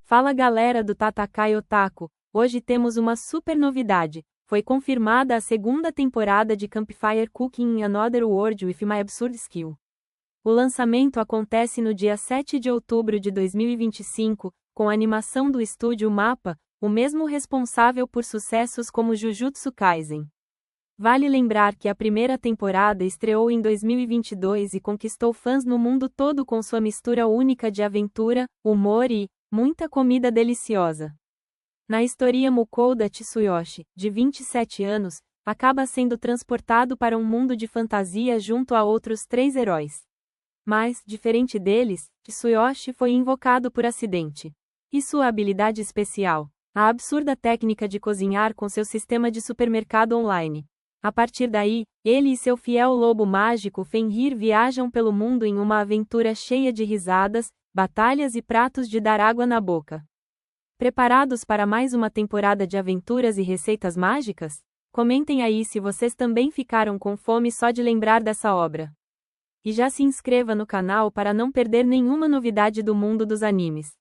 Fala galera do Tatakai Otaku, hoje temos uma super novidade. Foi confirmada a segunda temporada de Campfire Cooking in Another World with My Absurd Skill. O lançamento acontece no dia 7 de outubro de 2025, com a animação do estúdio MAPPA, o mesmo responsável por sucessos como Jujutsu Kaisen. Vale lembrar que a primeira temporada estreou em 2022 e conquistou fãs no mundo todo com sua mistura única de aventura, humor e muita comida deliciosa. Na história, Mukouda Tsuyoshi, de 27 anos, acaba sendo transportado para um mundo de fantasia junto a outros 3 heróis. Mas, diferente deles, Tsuyoshi foi invocado por acidente. E sua habilidade especial? A absurda técnica de cozinhar com seu sistema de supermercado online. A partir daí, ele e seu fiel lobo mágico Fenrir viajam pelo mundo em uma aventura cheia de risadas, batalhas e pratos de dar água na boca. Preparados para mais uma temporada de aventuras e receitas mágicas? Comentem aí se vocês também ficaram com fome só de lembrar dessa obra. E já se inscreva no canal para não perder nenhuma novidade do mundo dos animes.